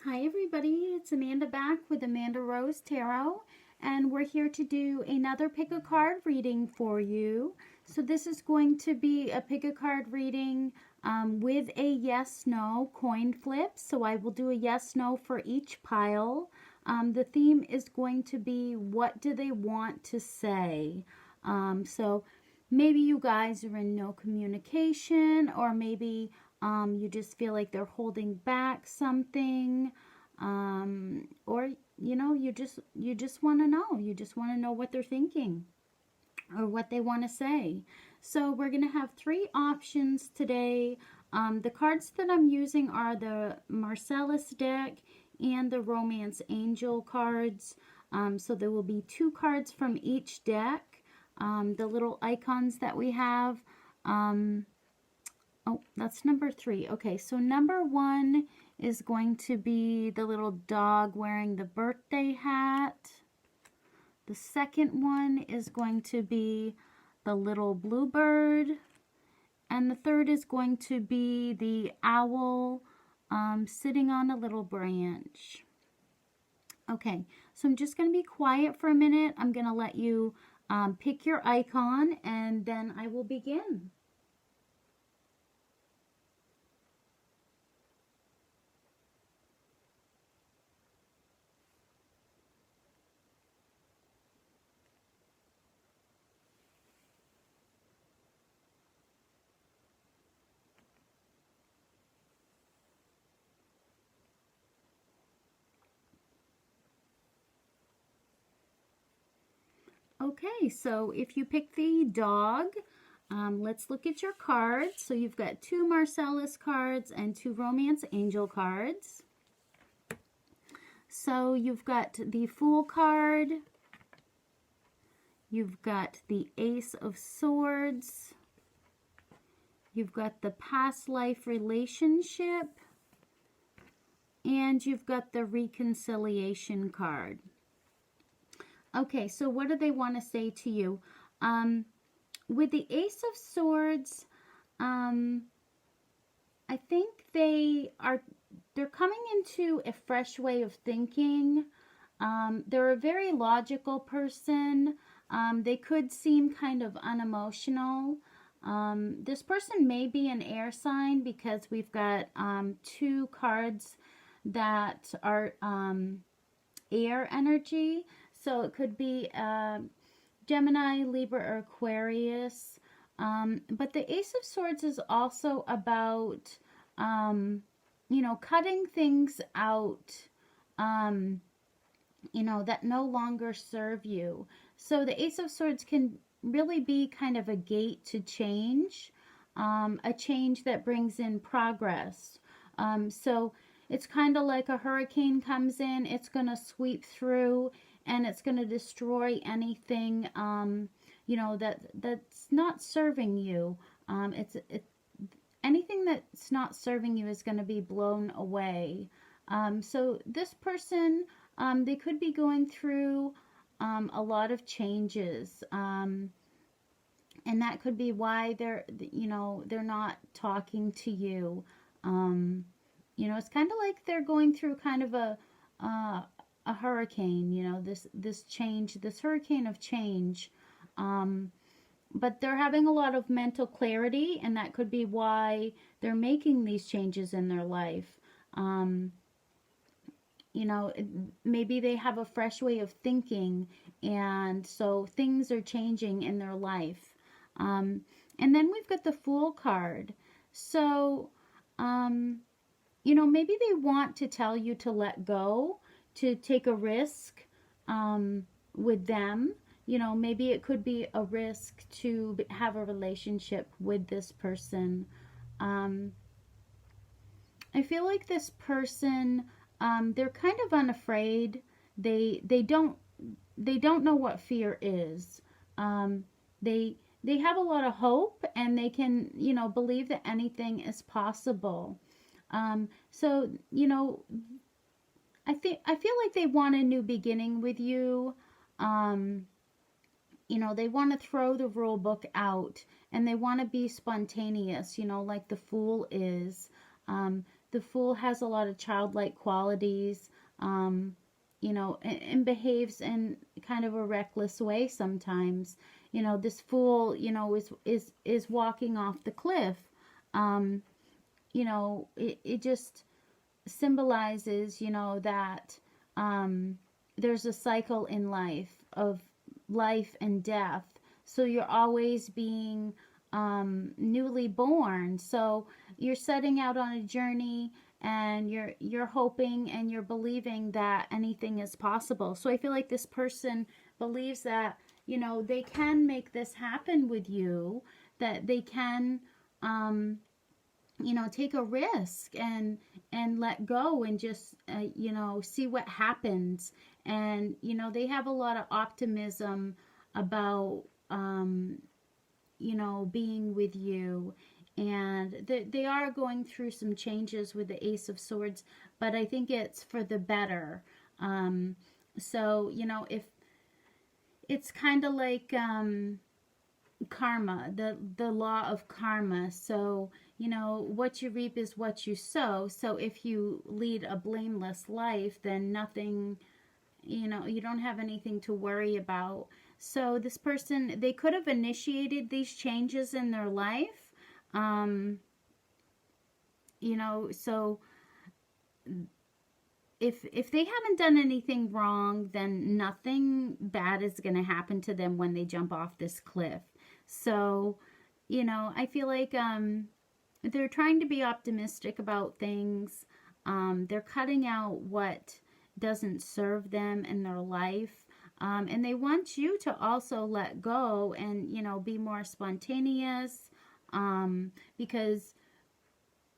Hi everybody, it's Amanda back with Amandarosetarot, and we're here to do another pick a card reading for you. So this is going to be a pick a card reading with a yes/no coin flip. So I will do a yes/no for each pile. The theme is going to be, what do they want to say? So maybe you guys are in no communication, or maybe you just feel like they're holding back something, or you just want to know. You just want to know what they're thinking or what they want to say. So we're going to have three options today. The cards that I'm using are the Marseille deck and the Romance Angel cards. So there will be two cards from each deck. The little icons that we have. Oh, that's number 3. Okay, so number 1 is going to be the little dog wearing the birthday hat. The second one is going to be the little bluebird. And the third is going to be the owl sitting on a little branch. Okay, so I'm just going to be quiet for a minute. I'm going to let you pick your icon, and then I will begin. Okay, so if you pick the dog, let's look at your cards. So you've got 2 Marcellus cards and 2 Romance Angel cards. So you've got the Fool card, you've got the Ace of Swords, you've got the Past Life Relationship, and you've got the Reconciliation card. Okay, so what do they want to say to you? With the Ace of Swords, I think they're coming into a fresh way of thinking. They're a very logical person. They could seem kind of unemotional. This person may be an air sign because we've got 2 cards that are air energy. So it could be Gemini, Libra, or Aquarius. But the Ace of Swords is also about, cutting things out, that no longer serve you. So the Ace of Swords can really be kind of a gate to change, a change that brings in progress. So it's kind of like a hurricane comes in, it's going to sweep through, and it's going to destroy anything, that's not serving you. Anything that's not serving you is going to be blown away. So this person, they could be going through a lot of changes, and that could be why they're not talking to you. It's kind of like they're going through kind of a hurricane, this change, this hurricane of change. But they're having a lot of mental clarity, and that could be why they're making these changes in their life. Maybe they have a fresh way of thinking, and so things are changing in their life. And then we've got the Fool card. So, maybe they want to tell you to let go, to take a risk with them. Maybe it could be a risk to have a relationship with this person. I feel like this person, they're kind of unafraid. They don't know what fear is. They have a lot of hope, and they can believe that anything is possible. So I feel like they want a new beginning with you. They want to throw the rule book out, and they want to be spontaneous, like the Fool is. the Fool has a lot of childlike qualities, you know, and behaves in kind of a reckless way sometimes. You know, this Fool, you know, is walking off the cliff. Um, you know, it just symbolizes, you know, that there's a cycle in life of life and death. So you're always being newly born. So you're setting out on a journey, and you're hoping and you're believing that anything is possible. So I feel like this person believes that, you know, they can make this happen with you, that they can you know, take a risk and let go and just you know, see what happens. And you know, they have a lot of optimism about you know, being with you. And they are going through some changes with the Ace of Swords, but I think it's for the better. So you know, if it's kind of like karma, the law of karma. So you know, what you reap is what you sow. So if you lead a blameless life, then nothing, you know, you don't have anything to worry about. So this person, they could have initiated these changes in their life. You know, so if they haven't done anything wrong, then nothing bad is going to happen to them when they jump off this cliff. So, you know, I feel like they're trying to be optimistic about things. They're cutting out what doesn't serve them in their life. And they want you to also let go and, you know, be more spontaneous. Because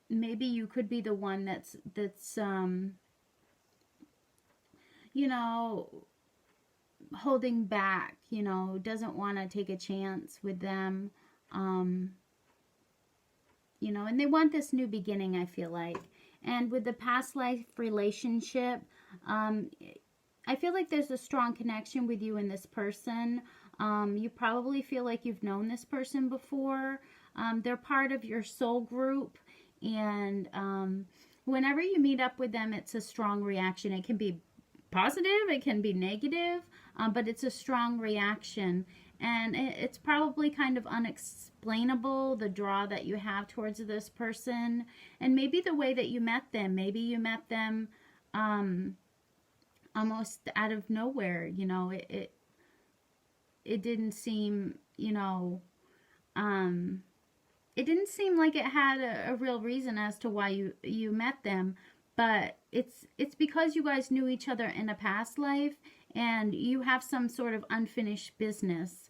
maybe you could be the one that's you know, holding back, you know, doesn't want to take a chance with them. You know, and they want this new beginning, I feel like. And with the past life relationship, I feel like there's a strong connection with you and this person. You probably feel like you've known this person before. They're part of your soul group. And whenever you meet up with them, it's a strong reaction. It can be positive, it can be negative, but it's a strong reaction. And it's probably kind of unexplainable, the draw that you have towards this person. And maybe the way that you met them. Maybe you met them almost out of nowhere. You know, it didn't seem, you know, it didn't seem like it had a real reason as to why you met them. But it's because you guys knew each other in a past life, and you have some sort of unfinished business.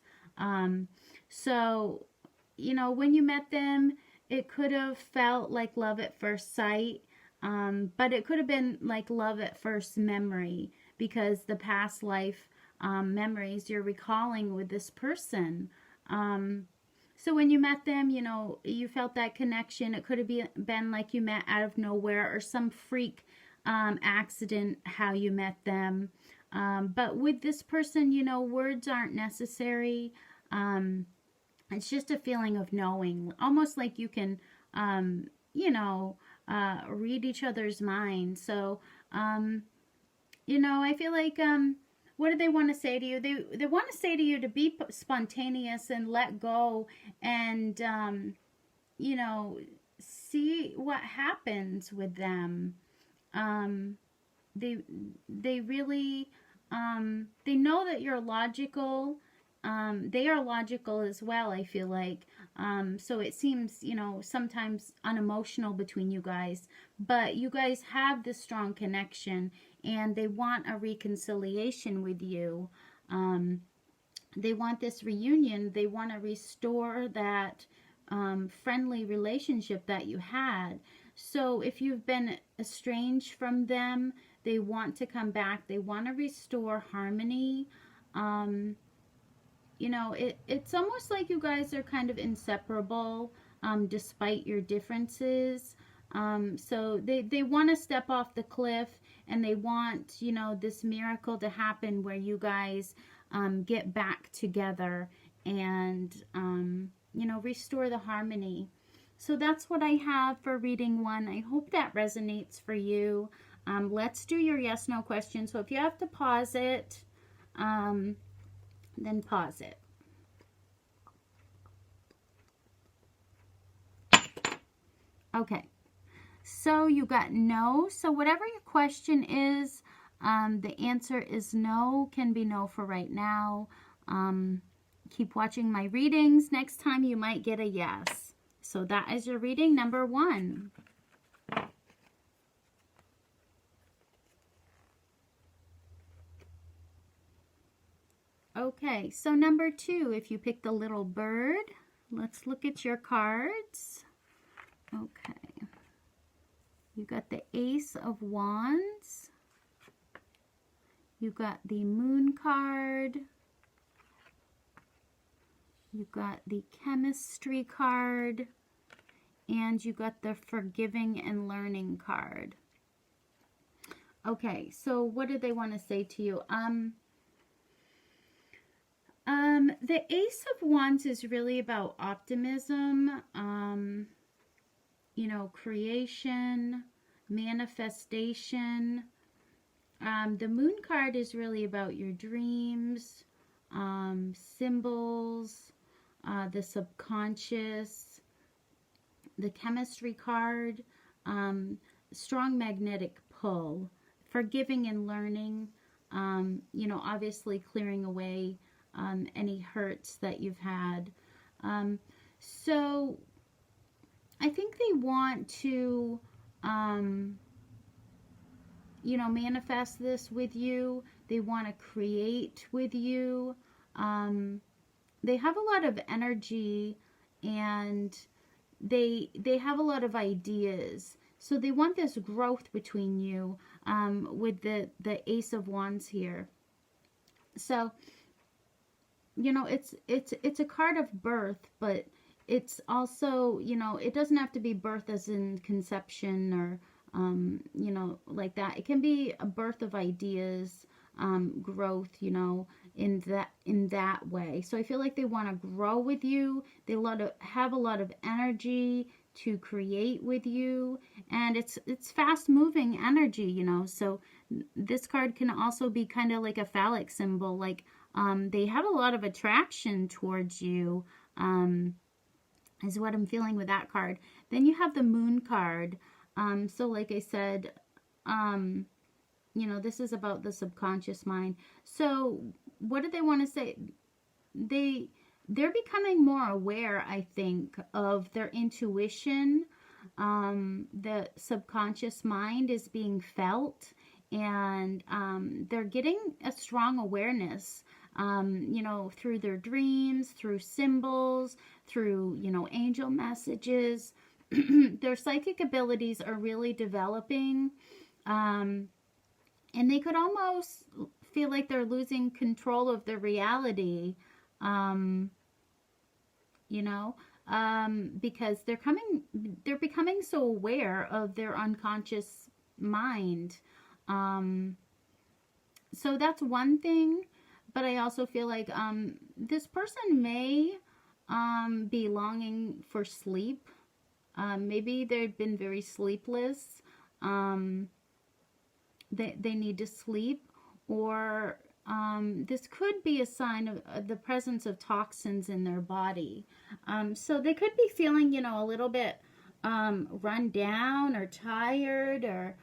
So, you know, when you met them, it could have felt like love at first sight, but it could have been like love at first memory, because the past life memories you're recalling with this person. So when you met them, you know, you felt that connection. It could have been like you met out of nowhere, or some freak accident how you met them. But with this person, you know, words aren't necessary. It's just a feeling of knowing, almost like you can, you know, read each other's minds. So, you know, I feel like, what do they want to say to you? They want to say to you to be spontaneous and let go, and, you know, see what happens with them. They really, they know that you're logical. They are logical as well, I feel like. So it seems, you know, sometimes unemotional between you guys, but you guys have this strong connection, and they want a reconciliation with you. They want this reunion. They want to restore that friendly relationship that you had. So if you've been estranged from them, they want to come back. They want to restore harmony. You know, it's almost like you guys are kind of inseparable, despite your differences. So they want to step off the cliff, and they want, you know, this miracle to happen where you guys get back together and, you know, restore the harmony. So that's what I have for reading 1. I hope that resonates for you. Let's do your yes, no question. So if you have to pause it, then pause it. Okay. So you got no. So whatever your question is, the answer is no, can be no for right now. Keep watching my readings. Next time you might get a yes. So that is your reading number 1. Okay, so number 2, if you pick the little bird, let's look at your cards. Okay. You got the Ace of Wands. You got the Moon card. You got the Chemistry card. And you got the Forgiving and Learning card. Okay, so what do they want to say to you? The Ace of Wands is really about optimism, you know, creation, manifestation. The Moon card is really about your dreams, symbols, the subconscious. The Chemistry card, strong magnetic pull, forgiving and learning, you know, obviously clearing away any hurts that you've had. So I think they want to, you know, manifest this with you. They want to create with you. They have a lot of energy, and they have a lot of ideas. So they want this growth between you, with the Ace of Wands here. So, you know, it's a card of birth, but it's also, you know, it doesn't have to be birth as in conception or, you know, like that. It can be a birth of ideas, growth, you know, in that way. So I feel like they want to grow with you. They have a lot of energy to create with you, and it's fast moving energy, you know. So this card can also be kind of like a phallic symbol, like they have a lot of attraction towards you, is what I'm feeling with that card. Then you have the Moon card. So like I said, you know, this is about the subconscious mind. So what do they want to say? They're becoming more aware, I think, of their intuition. The subconscious mind is being felt, and they're getting a strong awareness, you know, through their dreams, through symbols, through, you know, angel messages. Their psychic abilities are really developing. And they could almost feel like they're losing control of their reality, you know, because they're becoming so aware of their unconscious mind. So that's one thing, but I also feel like this person may be longing for sleep. Maybe they've been very sleepless. They need to sleep, or this could be a sign of the presence of toxins in their body. So they could be feeling, you know, a little bit run down or tired, or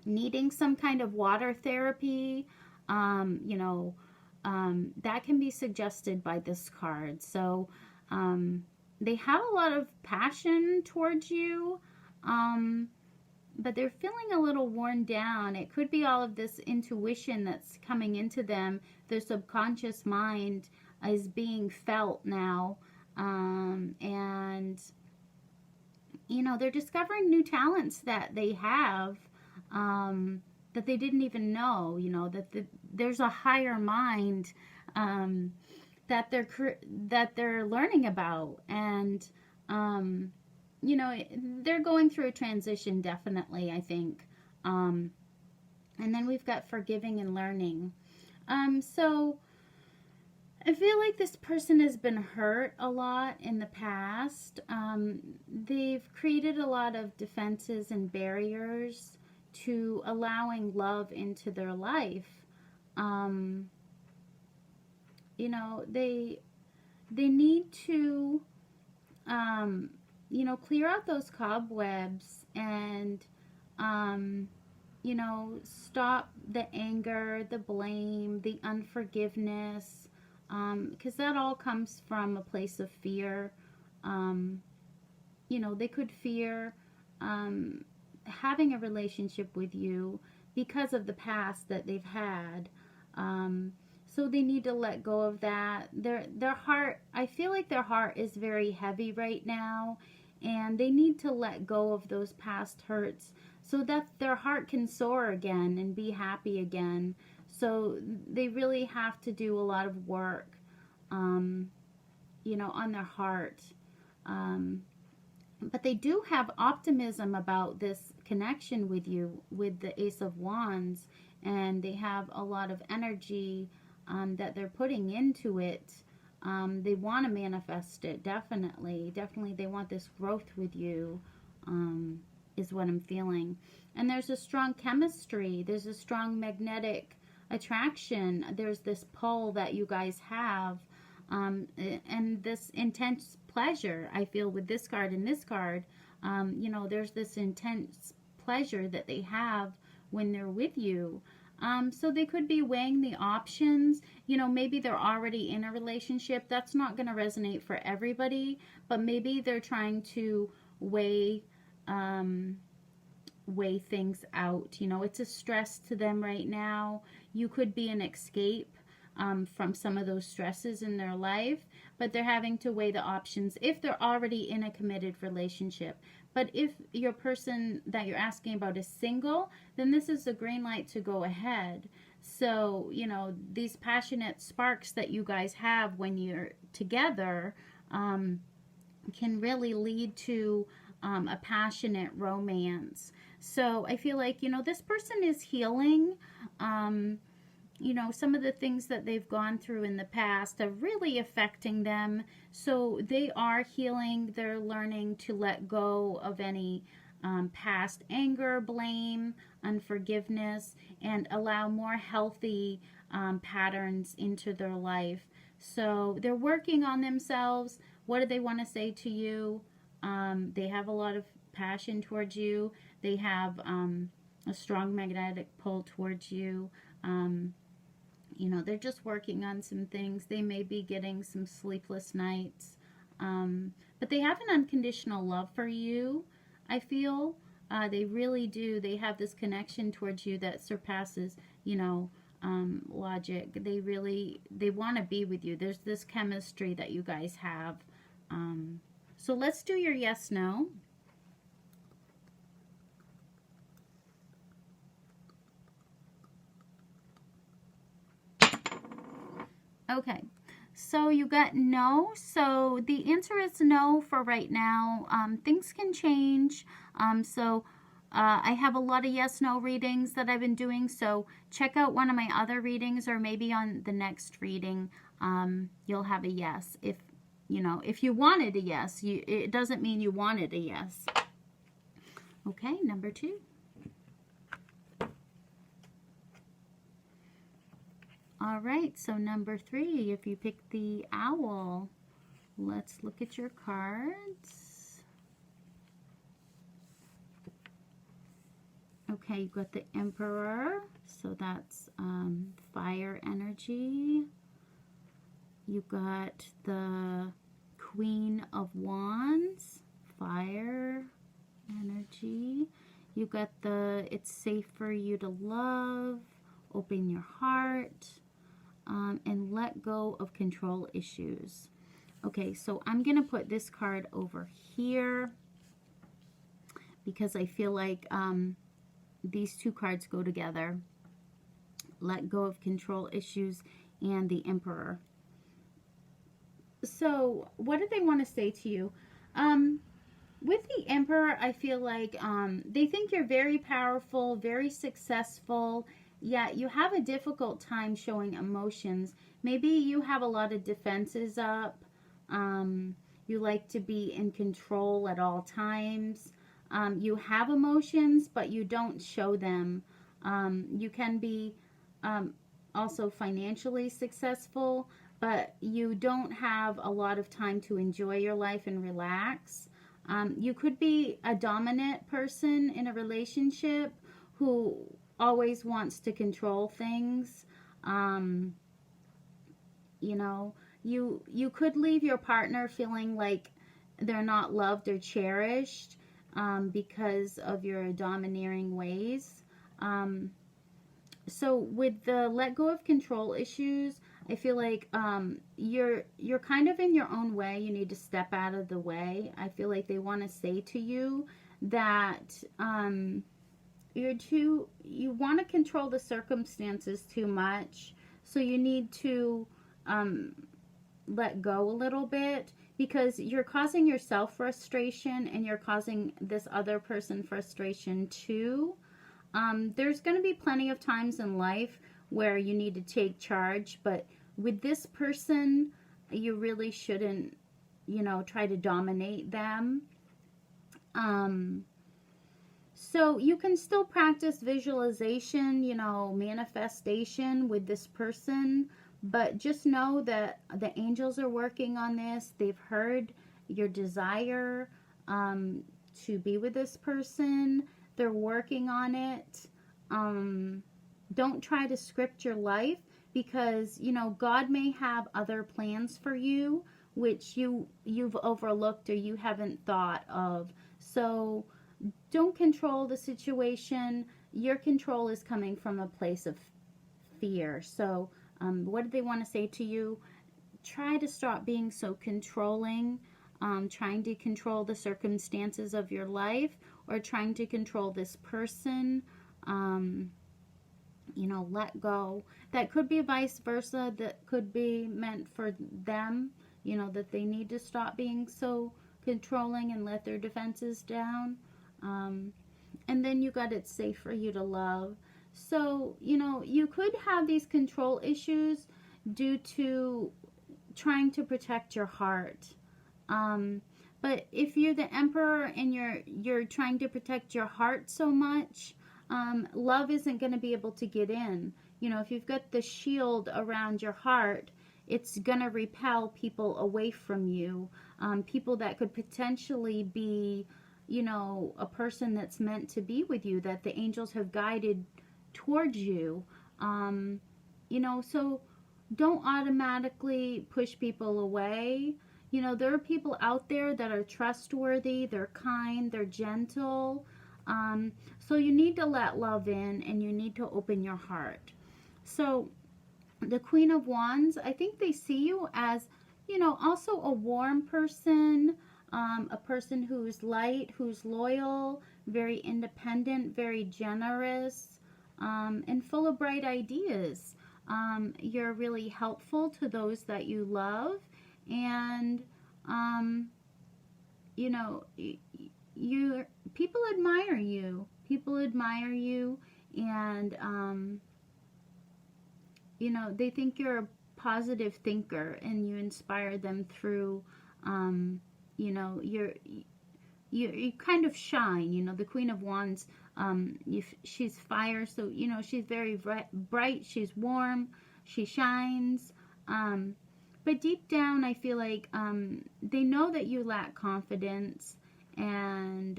needing some kind of water therapy. You know, that can be suggested by this card. So they have a lot of passion towards you, but they're feeling a little worn down. It could be all of this intuition that's coming into them. Their subconscious mind is being felt now. And, you know, they're discovering new talents that they have, that they didn't even know, you know, that there's a higher mind, that they're learning about. And, you know, they're going through a transition, definitely, I think. And then we've got forgiving and learning. So I feel like this person has been hurt a lot in the past. They've created a lot of defenses and barriers to allowing love into their life. Um, you know, they need to, clear out those cobwebs and, stop the anger, the blame, the unforgiveness, because that all comes from a place of fear. They could fear having a relationship with you because of the past that they've had. So they need to let go of that. Their heart, I feel like their heart is very heavy right now, and they need to let go of those past hurts so that their heart can soar again and be happy again. So they really have to do a lot of work, on their heart. But they do have optimism about this connection with you, with the Ace of Wands, and they have a lot of energy that they're putting into it. They want to manifest it, definitely. Definitely they want this growth with you, is what I'm feeling. And there's a strong chemistry. There's a strong magnetic attraction. There's this pull that you guys have, and this intense pleasure, I feel, with this card and this card. There's this intense pleasure that they have when they're with you. So they could be weighing the options. Maybe they're already in a relationship. That's not going to resonate for everybody, but maybe they're trying to weigh things out. It's a stress to them right now. You could be an escape from some of those stresses in their life, but they're having to weigh the options if they're already in a committed relationship. But if your person that you're asking about is single, then this is a green light to go ahead. So, these passionate sparks that you guys have when you're together can really lead to a passionate romance. So I feel like, this person is healing. Some of the things that they've gone through in the past are really affecting them. So they are healing. They're learning to let go of any past anger, blame, unforgiveness, and allow more healthy patterns into their life. So they're working on themselves. What do they want to say to you? They have a lot of passion towards you. They have a strong magnetic pull towards you. They're just working on some things. They may be getting some sleepless nights. But they have an unconditional love for you, I feel. They really do. They have this connection towards you that surpasses, logic. They want to be with you. There's this chemistry that you guys have. So let's do your yes, no. Okay, so you got no. So the answer is no for right now. Things can change. I have a lot of yes, no readings that I've been doing. So check out one of my other readings, or maybe on the next reading, you'll have a yes. If you wanted a yes, it doesn't mean you wanted a yes. Okay, number 2. All right, so number 3, if you pick the owl, let's look at your cards. Okay, you got the Emperor, so that's fire energy. You got the Queen of Wands, fire energy. You got the it's safe for you to love, open your heart, and let go of control issues. Okay, so I'm going to put this card over here because I feel like these two cards go together. Let go of control issues and the Emperor. So what do they want to say to you? With the Emperor, I feel like they think you're very powerful, very successful, yet you have a difficult time showing emotions. Maybe you have a lot of defenses up. You like to be in control at all times. You have emotions, but you don't show them. You can be also financially successful, but you don't have a lot of time to enjoy your life and relax. You could be a dominant person in a relationship who always wants to control things. You know, you could leave your partner feeling like they're not loved or cherished because of your domineering ways. So with the let go of control issues, I feel like you're kind of in your own way. You need to step out of the way. I feel like they want to say to you that you want to control the circumstances too much. So you need to let go a little bit, because you're causing yourself frustration and you're causing this other person frustration too. There's going to be plenty of times in life where you need to take charge, but with this person, you really shouldn't, try to dominate them. So you can still practice visualization, manifestation with this person, but just know that the angels are working on this. They've heard your desire to be with this person. They're working on it. Don't try to script your life, because, God may have other plans for you, which you've overlooked or you haven't thought of. So don't control the situation. Your control is coming from a place of fear. So what do they want to say to you? Try to stop being so controlling, trying to control the circumstances of your life, or trying to control this person. Let go. That could be vice versa. That could be meant for them, that they need to stop being so controlling and let their defenses down. And then you got it safe for you to love. So, you could have these control issues due to trying to protect your heart. But if you're the emperor and you're trying to protect your heart so much, love isn't going to be able to get in. If you've got the shield around your heart, it's going to repel people away from you. People that could potentially be, a person that's meant to be with you, that the angels have guided towards you. So don't automatically push people away. There are people out there that are trustworthy, they're kind, they're gentle. So you need to let love in, and you need to open your heart. So the Queen of Wands, I think they see you as, also a warm person, a person who's light, who's loyal, very independent, very generous, and full of bright ideas. You're really helpful to those that you love, and people admire you. People admire you, and they think you're a positive thinker, and you inspire them through you kind of shine. The Queen of Wands, she's fire, so she's very bright, she's warm, she shines, but deep down I feel like they know that you lack confidence, and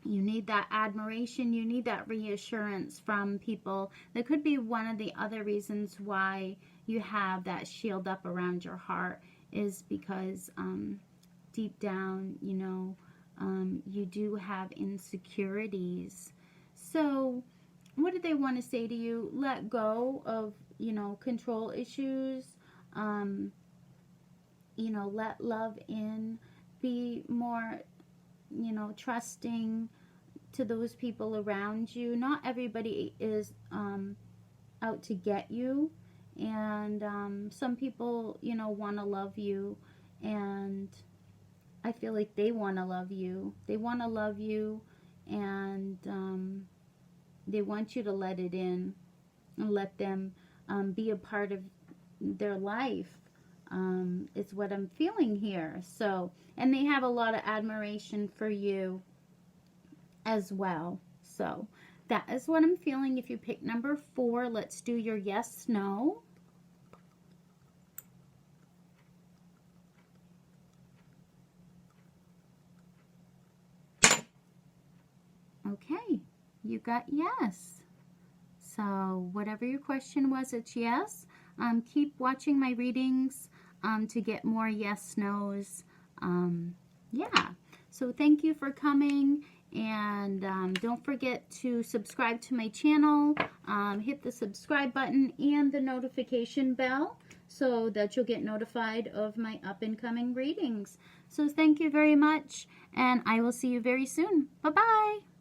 you need that admiration, you need that reassurance from people. That could be one of the other reasons why you have that shield up around your heart, is because deep down, you do have insecurities. So what do they want to say to you? Let go of, control issues. Let love in. Be more, trusting to those people around you. Not everybody is out to get you. And some people, want to love you. And I feel like they want to love you. They want to love you, and they want you to let it in and let them be a part of, their life. Is what I'm feeling here. So, and they have a lot of admiration for you as well. So that is what I'm feeling. If you pick number 4, let's do your yes, no. Okay, you got yes. So whatever your question was, it's yes. Keep watching my readings to get more yes, no's. Yeah, so thank you for coming, and don't forget to subscribe to my channel. Hit the subscribe button and the notification bell so that you'll get notified of my up-and-coming readings. So thank you very much, and I will see you very soon. Bye-bye.